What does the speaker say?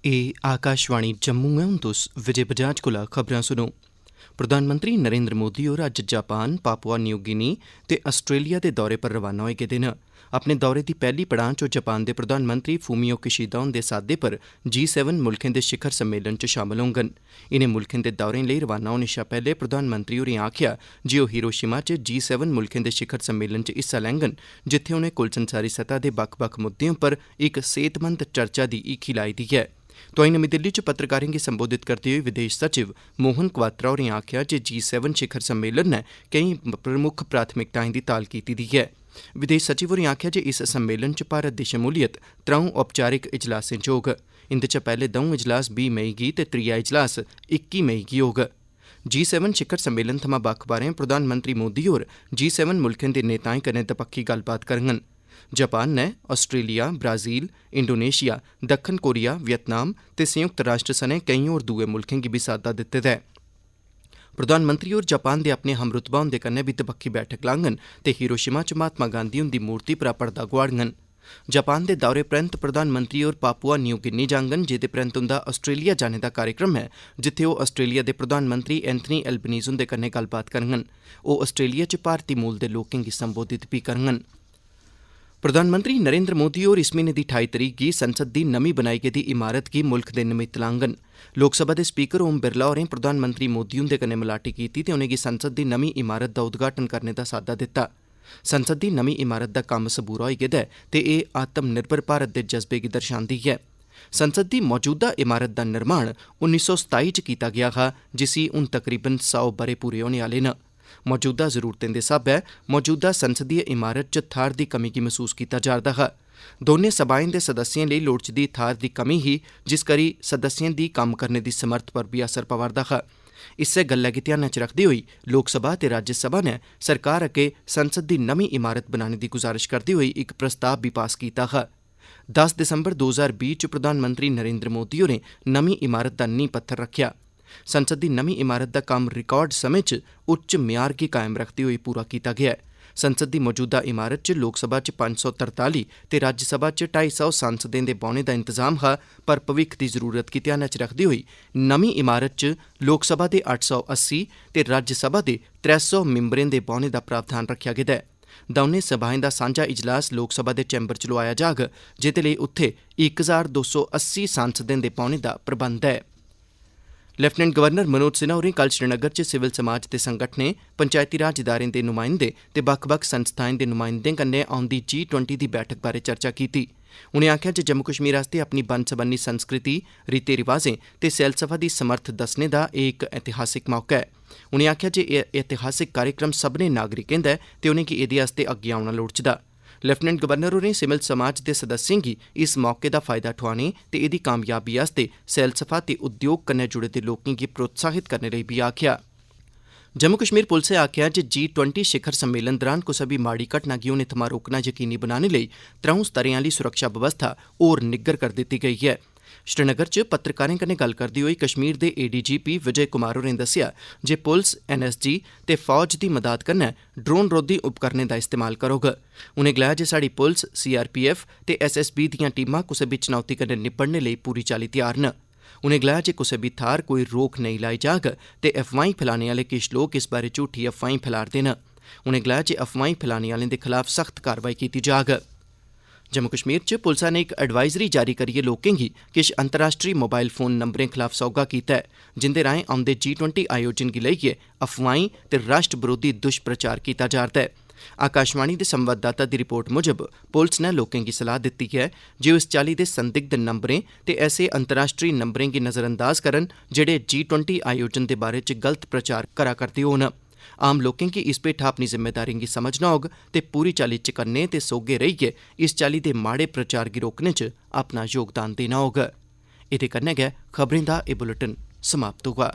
ए आकाशवाणी जम्मू है। हूँ तुस विजय बजाज कोला खबरां सुनो। प्रधानमंत्री नरेंद्र मोदी होर अज्ज जापान, पापुआ न्यू गिनी ते आस्ट्रेलिया दे दौरे पर रवाना होए गेदे न। अपने दौरे दी पैहली पड़ां च जापान दे प्रधानमंत्री फूमियो किशीदा हुंदे साद्दे पर G7 मुल्खें दे शिखर सम्मेलन च शामल होंगन। इनें मुल्खें दे दौरें लेई रवाना होने शा पैहले प्रधानमंत्री होरें आखेआ जे ओह हिरोशिमा च G7 मुल्खें दे शिखर सम्मेलन च हिस्सा लैंगन, जित्थे उनें कुल संसारी सतह दे बक्ख-बक्ख मुद्दें पर इक सेहतमंद चर्चा दी हीखी लाई दी ऐ। तोआईं नमीं दिल्ली च पत्रकारें गी संबोधित करदे होई विदेश सचिव मोहन क्वात्रा होरें आखेआ जे G7 शिखर सम्मेलन नै केईं प्रमुख प्राथमिकताएं दी ताल कीती दी ऐ। विदेश सचिव होरें आखेआ जे इस सम्मेलन च भारत दी शमूलियत त्रौं औपचारिक इजलासें च होग। इंदे च पैहले दौं इजलास 20 मई गी ते त्रीया इजलास 21 मई गी होग। G7 शिखर सम्मेलन थमां बक्ख बारे प्रधानमंत्री मोदी होर G7 मुल्खें दे नेताएं कन्नै दपक्खी गल्लबात करङन। जापान नै आस्ट्रेलिया, ब्राजील, इंडोनेशिया, दक्खन कोरिया, वियतनाम ते संयुक्त राष्ट्र सने केईं होर दुए मुल्खें गी बी साद्दा दित्ते दा ऐ। प्रधानमंत्री होर जापान दे अपने हमरुतबा हुंदे कन्नै बी दपक्खी बैठक लाङन ते हिरोशिमा च महात्मा गांधी हुंदी मूर्ति परा पर्दा गोआड़ङन। जापान दे दौरे परैंत प्रधानमंत्री होर पापुआ न्यू गिनी जाङन, जेह्दे परैंत उंदा आस्ट्रेलिया जाने दा कार्यक्रम ऐ, जित्थे ओह आस्ट्रेलिया दे प्रधानमंत्री एंथनी एल्बनीज़ हुंदे कन्नै गल्लबात करङन। ओह आस्ट्रेलिया च भारती मूल दे लोकें गी संबोधित बी करङन। प्रधानमंत्री नरेंद्र मोदी होर इस म्हीने दी 28 तरीक गी संसद दी नमीं बनाई गेदी इमारत गी मुल्ख दे नमित्त लाङन। लोकसभा दे स्पीकर ओम बिरला होरें प्रधानमंत्री मोदी हुंदे कन्नै मलाटी कीती ते उनेंगी संसद दी नमीं इमारत दा उद्घाटन करने दा साद्दा दित्ता। संसद दी नमीं इमारत दा कम्म सबूरा होई गेदा ऐ ते एह् आत्म निर्भर भारत दे जज्बे गी दर्शांदी ऐ। संसद दी मौजूदा इमारत दा निर्माण 1927 च कीता गेआ हा, जिसी हुन तकरीबन 100 ब'रे पूरे होने आह्ले न। मौजूदा जरूरतें दे स्हाबै मौजूदा संसदीय इमारत च थाह्र दी कमी गी महसूस कीता जा'रदा हा। दौनें सभाएं दे सदस्यें लेई लोड़चदी थाह्र दी कमी ही, जिस करी सदस्यें दी कम्म करने दी समर्थ पर बी असर पवा'रदा हा। इस्सै गल्लै गी ध्यानै च रखदे होई लोकसभा ते राज्यसभा नै सरकार अग्गे संसद दी नमीं इमारत बनाने दी गुजारिश करदे होई इक प्रस्ताव बी पास कीता हा। 10 दिसंबर 2020 च प्रधानमंत्री नरेंद्र मोदी होरें नमीं इमारत दा नींह पत्थर रखेआ। संसद दी नमीं इमारत दा कम्म रिकार्ड समें च उच्च म्यार गी कायम रखदे होई पूरा कीता गेआ ऐ। संसद दी मौजूदा इमारत च लोकसभा च 543 ते राज्यसभा च 250 सांसदें दे बौह्ने दा इंतजाम हा, पर भविक्ख दी जरूरत गी ध्यानै च रखदे होई नमीं इमारत च लोकसभा दे 880 ते राज्यसभा दे 300 मिंबरें दे बौह्ने दा प्रावधान रखेआ गेदा ऐ। दौनें सभाएं दा सांझा इजलास लोकसभा दे चैंबर च लोआया जाग, जेह्दे लेई उत्थे 1280 सांसदें दे बौह्ने दा प्रबंध ऐ। लेफ्टिनेंट गवर्नर मनोज सिन्हा होरें कल श्रीनगर च सिविल समाज दे संगठनें, पंचायती राज इदारें दे नुमाइंदें ते बक्ख-बक्ख संस्थाएं दे नुमाइंदें कन्नै औंदी G20 दी बैठक बारै चर्चा कीती। उनें आखेआ जे जम्मू कश्मीर आस्तै अपनी बन्न-सबन्नी संस्कृति, रीति रिवाजें ते सैलसफा दी समर्थ दस्सने दा एह् इक ऐतिहासिक मौका ऐ। उनें आखेआ जे एह् ऐतिहासिक कार्यक्रम सब्भनें नागरिकें दा ऐ ते उनेंगी एह्दे आस्तै अग्गे औना लोड़चदा। लेफ्टिनेंट गवर्नर होरें सिविल समाज दे सदस्यें गी इस मौके दा फायदा ठोआने ते एह्दी कामयाबी आस्तै सैलसफा ते उद्योग कन्नै जुड़े दे लोकें गी प्रोत्साहित करने लेई बी आखेआ। जम्मू कश्मीर पुलसै आखेआ जे G20 शिखर सम्मेलन दौरान कुसै बी माड़ी घटना गी होने थमां रोकना यकीनी बनाने लेई 3 स्तरें आह्ली सुरक्षा बवस्था होर निग्गर कर दित्ती गेई ऐ। श्रीनगर च पत्रकारें कन्नै गल्ल करदे होई कश्मीर दे ADGP विजय कुमार होरें दस्सेआ जे पुलस NSG ते फौज दी मदाद कन्नै ड्रोन रोधी उपकरणें दा इस्तेमाल करोग। उनें गलाया जे साढ़ी पुलस, CRPF ते SSB दियां टीमां कुसै बी चुनौती कन्नै निब्बड़ने लेई पूरी चाल्ली तैयार न। उनें गलाया जे कुसै बी थाह्र कोई रोक नेईं लाई जाग ते अफवाहीं फैलाने आह्ले किश लोक इस बारै झूठी अफवाहीं फैला'रदे न। उनें गलाया जे अफवाहीं फैलाने आह्लें दे खलाफ सख्त कार्रवाई कीती जाग। जम्मू कश्मीर च पुलसा ने इक एडवाइजरी जारी करियै लोकें गी किश अंतर्राष्ट्री मोबाइल फोन नंबरें खलाफ सौगा कीता ऐ, जिंदे राएं औंदे G20 आयोजन गी लेइयै अफवाहीं ते राष्ट्र बरोधी दुष्प्रचार कीता जा'रदा ऐ। आकाशवाणी दे संवाददाता दी रिपोर्ट मुजब पुलस नै लोकें गी सलाह दित्ती ऐ जे ओह् इस चाल्ली दे संदिग्ध नंबरें ते ऐसे अंतर्राष्ट्री नंबरें गी नज़रअंदाज करन जेह्ड़े G20 आयोजन दे बारे च गलत प्रचार करा करदे होन। आम लोकें गी इस पेठा अपनी जिम्मेदारियें गी समझना होग ते पूरी चाल्ली चकन्ने ते सोह्गे रेहियै इस चाल्ली दे माड़े प्रचार गी रोकने च अपना योगदान देना होग। एह्दे कन्नै गै खबरें दा एह् बुलेटिन समाप्त होआ।